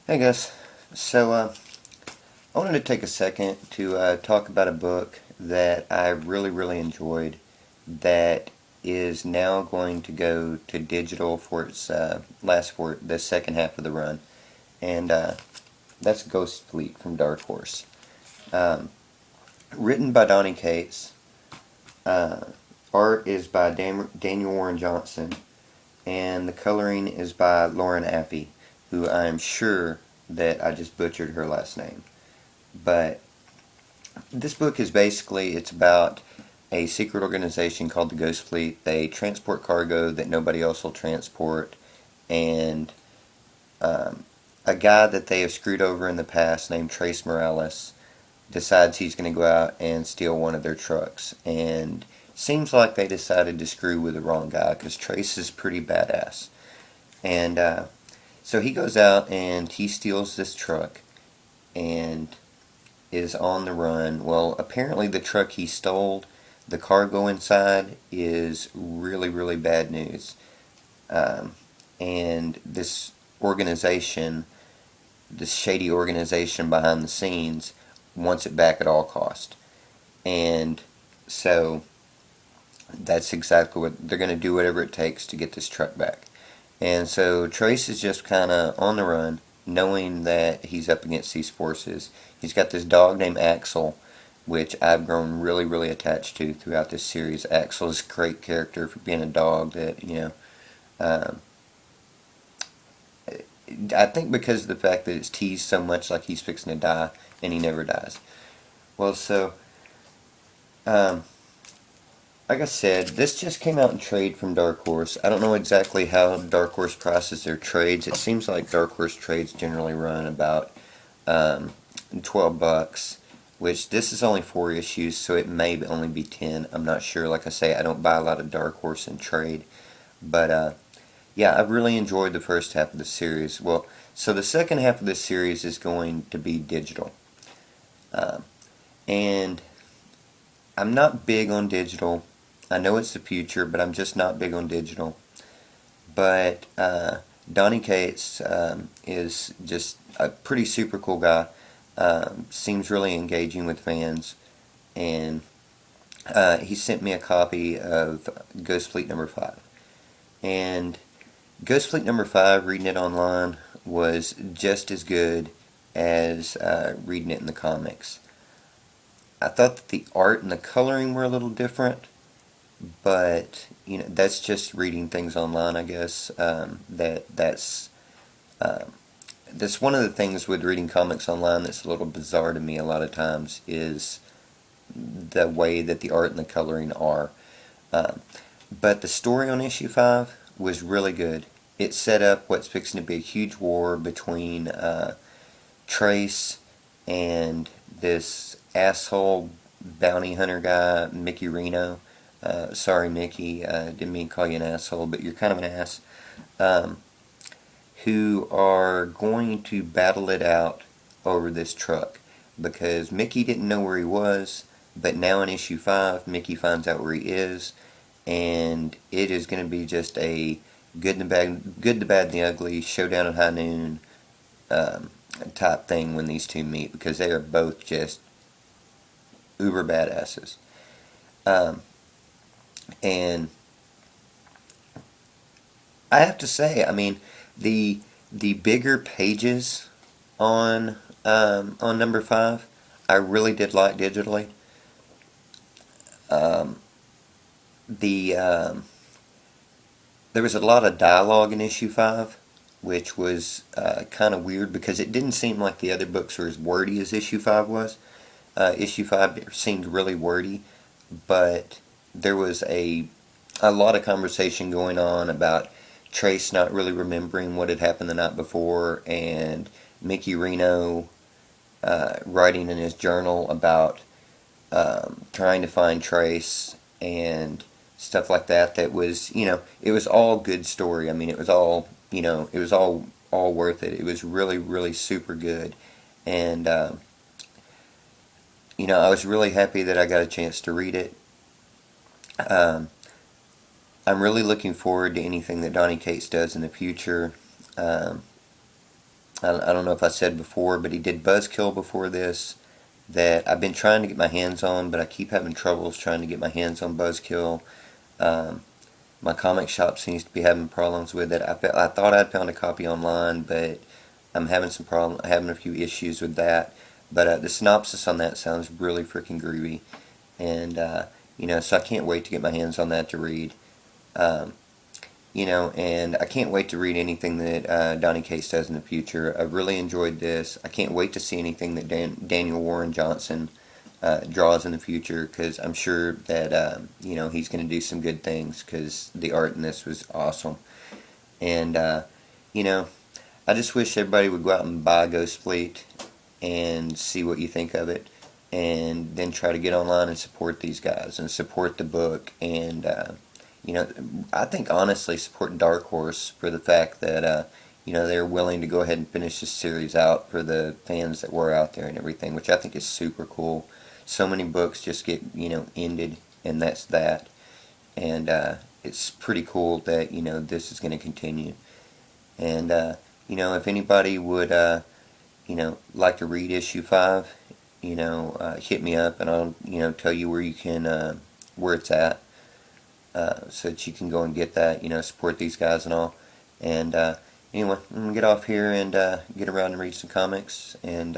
Hey guys, I wanted to take a second to talk about a book that I really enjoyed that is now going to go to digital for its for the second half of the run, and that's Ghost Fleet from Dark Horse. Um, Written by Donny Cates, uh, art is by Daniel Warren Johnson, and the coloring is by Lauren Affey, who I am sure that I just butchered her last name. But this book is basically it's about a secret organization called the Ghost Fleet. They transport cargo that nobody else will transport, and um, a guy that they have screwed over in the past named Trace Morales decides he's going to go out and steal one of their trucks. And seems like they decided to screw with the wrong guy because Trace is pretty badass. And so he goes out and he steals this truck and is on the run. Well, apparently the truck he stole, the cargo inside is really bad news. Um, and this organization, this shady organization behind the scenes, wants it back at all cost. And so that's exactly what they're going to do, whatever it takes to get this truck back. And so Trace is just kind of on the run, knowing that he's up against these forces. He's got this dog named Axel, which I've grown really attached to throughout this series. Axel is a great character for being a dog that, um, I think because of the fact that it's teased so much like he's fixing to die, and he never dies. Well, um, like I said, this just came out in trade from Dark Horse. I don't know exactly how Dark Horse prices their trades. It seems like Dark Horse trades generally run about um, $12, which this is only 4 issues, so it may only be 10. I'm not sure. Like I say, I don't buy a lot of Dark Horse in trade, but yeah, I've really enjoyed the first half of the series. Well, so the second half of this series is going to be digital, um, and I'm not big on digital. I know it's the future, but I'm just not big on digital. But Donny Cates is just a pretty super cool guy. Seems really engaging with fans, and he sent me a copy of Ghost Fleet number 5. And Ghost Fleet number 5, reading it online, was just as good as reading it in the comics. I thought that the art and the coloring were a little different, but that's just reading things online, I guess. Um, that's one of the things with reading comics online that's a little bizarre to me a lot of times is the way that the art and the coloring are. Um, but the story on issue 5 was really good. It set up what's fixing to be a huge war between Trace and this asshole bounty hunter guy, Mickey Reno. Sorry, Mickey, didn't mean to call you an asshole, but you're kind of an ass. Um, who are going to battle it out over this truck because Mickey didn't know where he was, but now in issue 5, Mickey finds out where he is, and it is going to be just a good, the bad, and the ugly showdown at high noon um, type thing when these two meet because they are both just uber badasses. Um, and I have to say, I mean, the the bigger pages on number 5, I really did like digitally. Um, the There was a lot of dialogue in issue 5, which was kind of weird because it didn't seem like the other books were as wordy as issue 5 was. Issue 5 seemed really wordy, but there was a lot of conversation going on about Trace not really remembering what had happened the night before, and Mickey Reno writing in his journal about trying to find Trace and stuff like that. That was, it was all good story. I mean, it was all, it was all worth it. It was really super good, and I was really happy that I got a chance to read it. Um, I'm really looking forward to anything that Donny Cates does in the future. Um, I don't know if I said before, but he did Buzzkill before this that I've been trying to get my hands on, but I keep having troubles trying to get my hands on Buzzkill. Um, my comic shop seems to be having problems with it. I thought I'd found a copy online, but I'm having some problem, having a few issues with that. But the synopsis on that sounds really freaking groovy, and so I can't wait to get my hands on that to read. Um, and I can't wait to read anything that Donny Cates does in the future. I really enjoyed this. I can't wait to see anything that Daniel Warren Johnson draws in the future, because I'm sure that he's going to do some good things, because the art in this was awesome. And you know, I just wish everybody would go out and buy Ghost Fleet and see what you think of it, and then try to get online and support these guys and support the book. And I think honestly support Dark Horse for the fact that they're willing to go ahead and finish this series out for the fans that were out there and everything, which I think is super cool. So many books just get ended, and that's that. And it's pretty cool that this is going to continue. And if anybody would like to read issue 5, hit me up, and I'll tell you where you can where it's at, so that you can go and get that, support these guys and all. And anyway, I'm gonna get off here and get around and read some comics. And